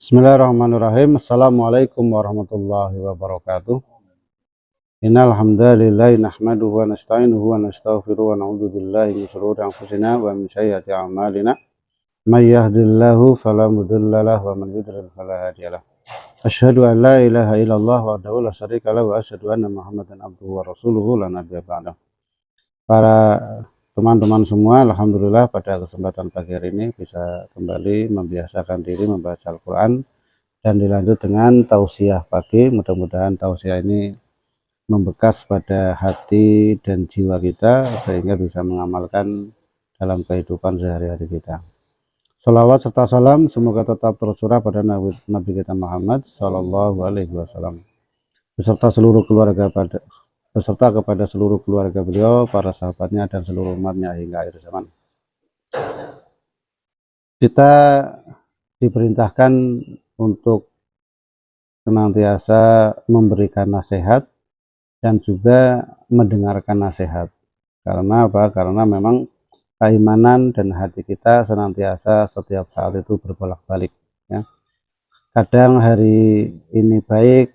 Bismillahirrahmanirrahim. Assalamualaikum warahmatullahi wabarakatuh. Innal hamdalillahi nahmaduhu wa nasta'inuhu wa nastaghfiruhu wa na'udzu billahi min shururi anfusina wa min sayyiati a'malina. May yahdihillahu fala mudilla lahu wa man yudlil fala hadiyalah. Asyhadu an la ilaha illallah wahdahu la syarika lahu wa asyhadu anna Muhammadan abduhu wa rasuluhu la nabiyya ba'dahu. Para teman-teman semua, alhamdulillah pada kesempatan pagi hari ini bisa kembali membiasakan diri membaca Al-Qur'an dan dilanjut dengan tausiah pagi. Mudah-mudahan tausiah ini membekas pada hati dan jiwa kita sehingga bisa mengamalkan dalam kehidupan sehari-hari kita. Shalawat serta salam semoga tetap tercurah pada Nabi kita Muhammad Shallallahu Alaihi Wasallam beserta kepada seluruh keluarga beliau, para sahabatnya dan seluruh umatnya hingga akhir zaman. Kita diperintahkan untuk senantiasa memberikan nasihat dan juga mendengarkan nasihat. Karena apa? Karena memang keimanan dan hati kita senantiasa setiap saat itu berbolak-balik, ya. Kadang hari ini baik,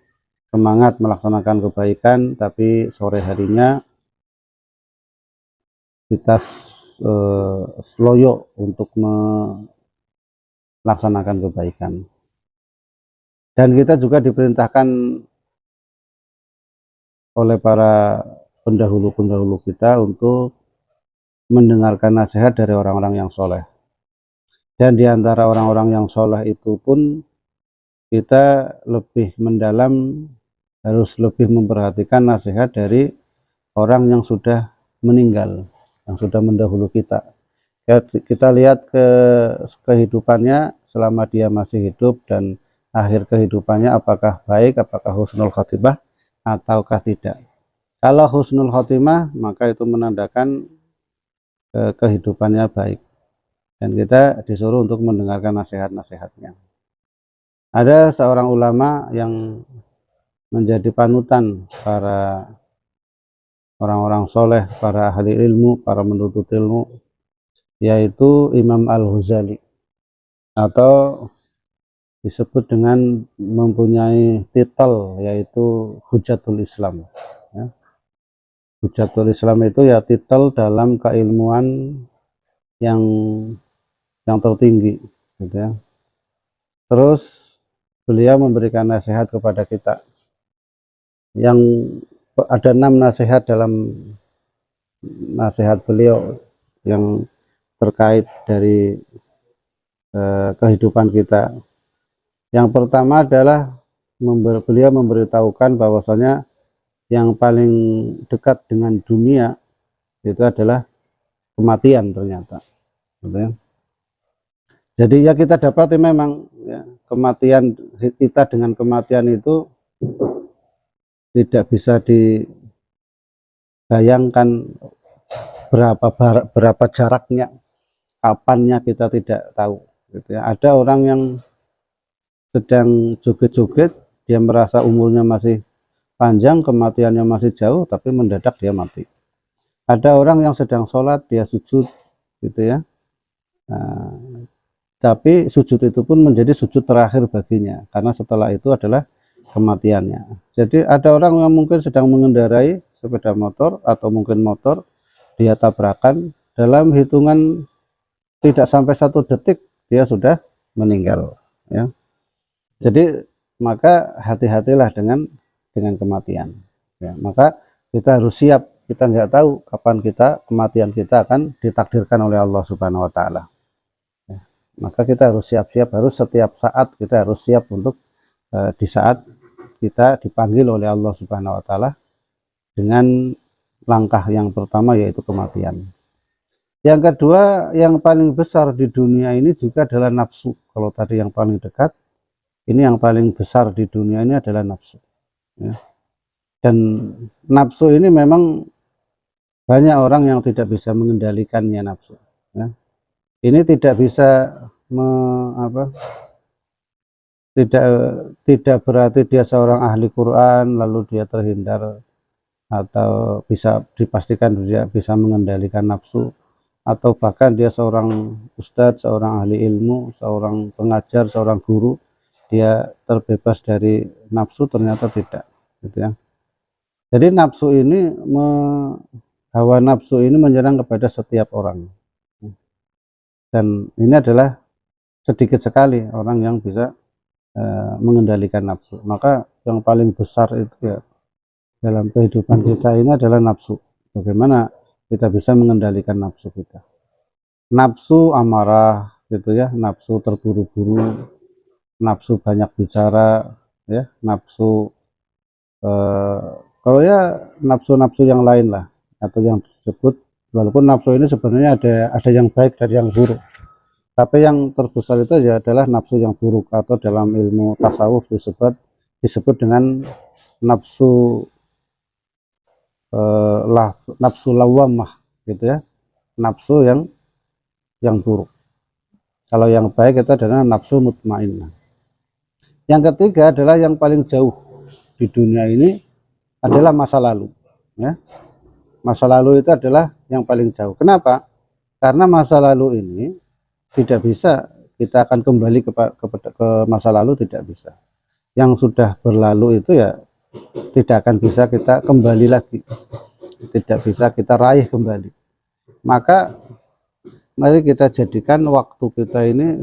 semangat melaksanakan kebaikan, tapi sore harinya kita sloyo untuk melaksanakan kebaikan. Dan kita juga diperintahkan oleh para pendahulu-pendahulu kita untuk mendengarkan nasihat dari orang-orang yang soleh. Dan di antara orang-orang yang soleh itu pun kita lebih mendalam, harus lebih memperhatikan nasihat dari orang yang sudah meninggal, yang sudah mendahulu kita. Kita lihat kehidupannya selama dia masih hidup dan akhir kehidupannya apakah baik, apakah husnul khotimah ataukah tidak. Kalau husnul khotimah maka itu menandakan kehidupannya baik dan kita disuruh untuk mendengarkan nasihat-nasihatnya. Ada seorang ulama yang menjadi panutan para orang-orang soleh, para ahli ilmu, para menuntut ilmu, yaitu Imam Al-Ghazali, atau disebut dengan mempunyai titel yaitu Hujatul Islam, ya. Hujatul Islam itu ya titel dalam keilmuan yang tertinggi, gitu ya. Terus beliau memberikan nasihat kepada kita, yang ada 6 nasihat dalam nasihat beliau yang terkait dari kehidupan kita. Yang pertama adalah beliau memberitahukan bahwasanya yang paling dekat dengan dunia itu adalah kematian ternyata, gitu ya. Jadi ya kita dapati memang ya, kematian kita dengan kematian itu tidak bisa dibayangkan berapa jaraknya, kapannya kita tidak tahu, gitu ya. Ada orang yang sedang joget-joget, dia merasa umurnya masih panjang, kematiannya masih jauh, tapi mendadak dia mati. Ada orang yang sedang sholat, dia sujud, gitu ya. Nah, tapi sujud itu pun menjadi sujud terakhir baginya, karena setelah itu adalah kematiannya. Jadi ada orang yang mungkin sedang mengendarai sepeda motor atau mungkin motor, dia tabrakan, dalam hitungan tidak sampai 1 detik dia sudah meninggal, ya. Jadi maka hati-hatilah dengan kematian, ya. Maka kita harus siap, kita nggak tahu kapan kematian kita akan ditakdirkan oleh Allah Subhanahu Wa Taala. Ya. Maka kita harus siap-siap, harus setiap saat kita harus siap untuk di saat kita dipanggil oleh Allah Subhanahu Wa Taala dengan langkah yang pertama yaitu kematian. Yang kedua, yang paling besar di dunia ini juga adalah nafsu. Kalau tadi yang paling dekat, ini yang paling besar di dunia ini adalah nafsu, ya. Dan nafsu ini memang banyak orang yang tidak bisa mengendalikannya, nafsu, ya. Ini tidak bisa tidak berarti dia seorang ahli Quran lalu dia terhindar atau bisa dipastikan dia bisa mengendalikan nafsu, atau bahkan dia seorang ustadz, seorang ahli ilmu, seorang pengajar, seorang guru dia terbebas dari nafsu, ternyata tidak, gitu ya. Jadi nafsu ini hawa nafsu ini menyerang kepada setiap orang, dan ini adalah sedikit sekali orang yang bisa mengendalikan nafsu. Maka yang paling besar itu ya dalam kehidupan kita ini adalah nafsu. Bagaimana kita bisa mengendalikan nafsu kita? Nafsu amarah, gitu ya, nafsu terburu-buru, nafsu banyak bicara, ya, nafsu kalau ya nafsu-nafsu yang lain lah, atau yang disebut, walaupun nafsu ini sebenarnya ada yang baik dan yang buruk, tapi yang terbesar itu ya adalah nafsu yang buruk, atau dalam ilmu tasawuf disebut dengan nafsu nafsu lawamah, gitu ya, nafsu yang buruk. Kalau yang baik itu adalah nafsu mutmainnah. Yang ketiga adalah yang paling jauh di dunia ini adalah masa lalu, ya. Masa lalu itu adalah yang paling jauh. Kenapa? Karena masa lalu ini tidak bisa kita akan kembali ke masa lalu, tidak bisa. Yang sudah berlalu itu ya tidak akan bisa kita kembali lagi, tidak bisa kita raih kembali. Maka mari kita jadikan waktu kita ini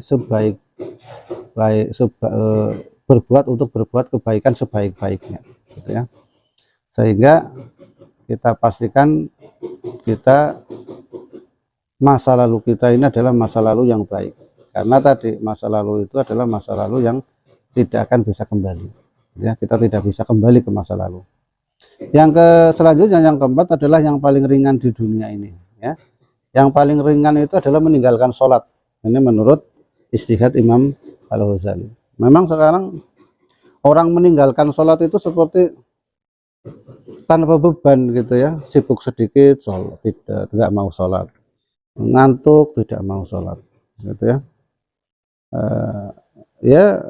berbuat kebaikan sebaik-baiknya, gitu ya. Sehingga kita pastikan masa lalu kita ini adalah masa lalu yang baik, karena tadi masa lalu itu adalah masa lalu yang tidak akan bisa kembali, ya. Kita tidak bisa kembali ke masa lalu. Selanjutnya yang keempat adalah yang paling ringan di dunia ini, ya. Yang paling ringan itu adalah meninggalkan sholat. Ini menurut istihad Imam Al-Ghazali. Memang sekarang orang meninggalkan sholat itu seperti tanpa beban, gitu ya. Sibuk sedikit sholat, tidak mau sholat, ngantuk tidak mau sholat, gitu ya. Ya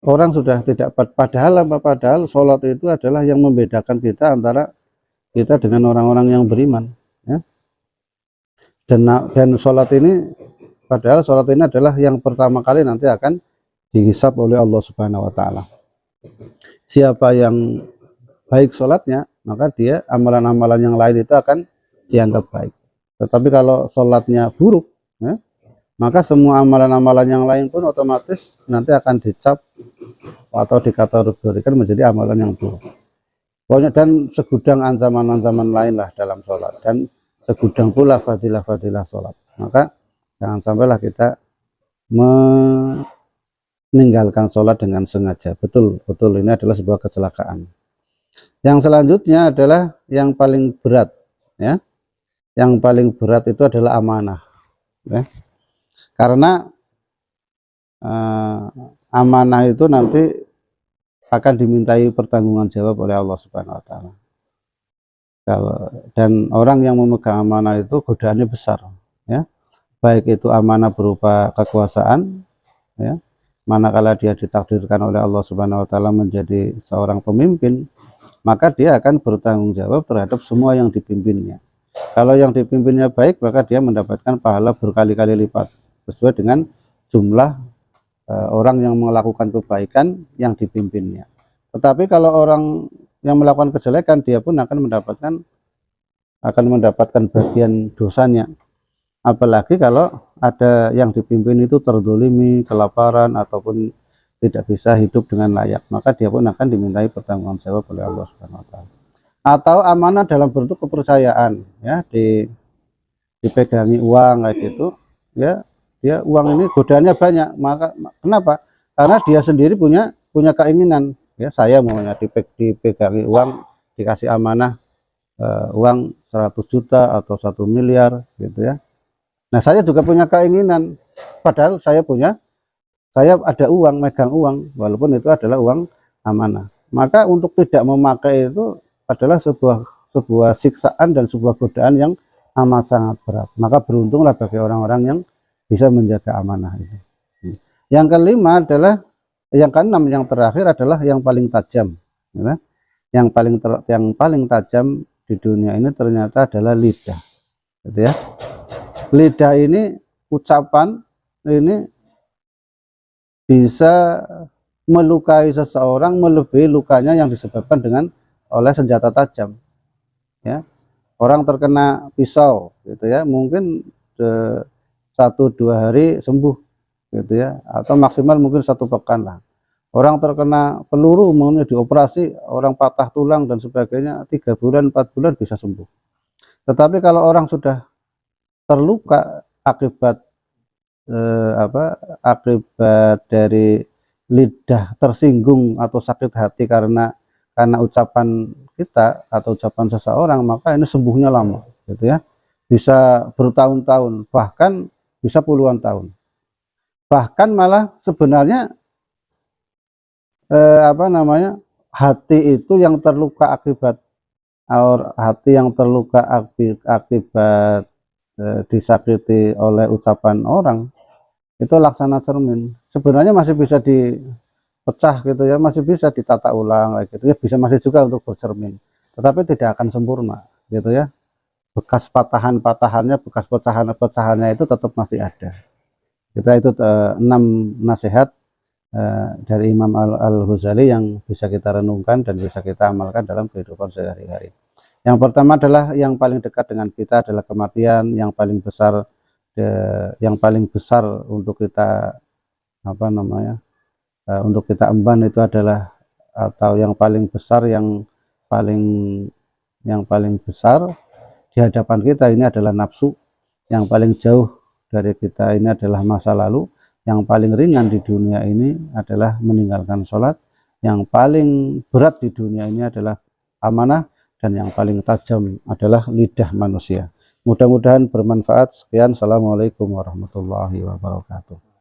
orang sudah tidak, padahal sholat itu adalah yang membedakan kita antara kita dengan orang-orang yang beriman, ya. Dan sholat ini, padahal sholat ini adalah yang pertama kali nanti akan dihisab oleh Allah Subhanahu wa Ta'ala. Siapa yang baik sholatnya, maka dia amalan-amalan yang lain itu akan dianggap baik. Tetapi kalau sholatnya buruk, ya, maka semua amalan-amalan yang lain pun otomatis nanti akan dicap atau dikategorikan menjadi amalan yang buruk. Pokoknya, dan segudang ancaman-ancaman lain lah dalam sholat, dan segudang pula fadilah-fadilah sholat. Maka jangan sampailah kita meninggalkan sholat dengan sengaja. Betul ini adalah sebuah kecelakaan. Yang selanjutnya adalah yang paling berat, ya. Yang paling berat itu adalah amanah, ya. Karena amanah itu nanti akan dimintai pertanggungjawaban jawab oleh Allah Subhanahu wa Ta'ala. Dan orang yang memegang amanah itu godaannya besar, ya. Baik itu amanah berupa kekuasaan, ya. Manakala dia ditakdirkan oleh Allah Subhanahu wa Ta'ala menjadi seorang pemimpin, maka dia akan bertanggung jawab terhadap semua yang dipimpinnya. Kalau yang dipimpinnya baik, maka dia mendapatkan pahala berkali-kali lipat sesuai dengan jumlah orang yang melakukan kebaikan yang dipimpinnya. Tetapi kalau orang yang melakukan kejelekan, dia pun akan mendapatkan bagian dosanya. Apalagi kalau ada yang dipimpin itu terzolimi, kelaparan, ataupun tidak bisa hidup dengan layak, maka dia pun akan dimintai pertanggung jawab oleh Allah Subhanahu wa Ta'ala. Atau amanah dalam bentuk kepercayaan, ya, dipegangi uang kayak gitu, ya. Dia uang ini godaannya banyak, maka kenapa? Karena dia sendiri punya keinginan, ya. Saya maunya dipegangi uang, dikasih amanah uang 100 juta atau 1 miliar, gitu ya. Nah, saya juga punya keinginan, padahal saya ada uang, megang uang, walaupun itu adalah uang amanah. Maka untuk tidak memakai itu adalah sebuah siksaan dan sebuah godaan yang amat sangat berat. Maka beruntunglah bagi orang-orang yang bisa menjaga amanah itu. Yang kelima adalah, yang keenam, yang terakhir adalah yang paling tajam, ya. Yang paling tajam di dunia ini ternyata adalah lidah, gitu ya. Lidah ini, ucapan ini bisa melukai seseorang melebihi lukanya yang disebabkan oleh senjata tajam. Ya, orang terkena pisau, gitu ya, mungkin 1-2 hari sembuh, gitu ya, atau maksimal mungkin 1 pekan lah. Orang terkena peluru, maunya dioperasi, orang patah tulang dan sebagainya, 3 bulan, 4 bulan bisa sembuh. Tetapi kalau orang sudah terluka akibat akibat dari lidah tersinggung atau sakit hati karena ucapan kita atau ucapan seseorang, maka ini sembuhnya lama, gitu ya, bisa bertahun-tahun, bahkan bisa puluhan tahun. Bahkan malah sebenarnya hati itu yang terluka akibat disakiti oleh ucapan orang, itu laksana cermin, sebenarnya masih bisa dipecah, gitu ya, masih bisa ditata ulang, gitu ya, bisa masih juga untuk bercermin, tetapi tidak akan sempurna, gitu ya. Bekas patahan-patahannya, bekas pecahan-pecahannya itu tetap masih ada. Itu 6 nasihat dari Imam Al-Ghazali yang bisa kita renungkan dan bisa kita amalkan dalam kehidupan sehari-hari. Yang pertama adalah yang paling dekat dengan kita adalah kematian. Yang paling besar untuk kita untuk kita emban itu adalah, atau yang paling besar, yang paling besar di hadapan kita ini adalah nafsu. Yang paling jauh dari kita ini adalah masa lalu. Yang paling ringan di dunia ini adalah meninggalkan sholat. Yang paling berat di dunia ini adalah amanah. Dan yang paling tajam adalah lidah manusia. Mudah-mudahan bermanfaat. Sekian, assalamualaikum warahmatullahi wabarakatuh.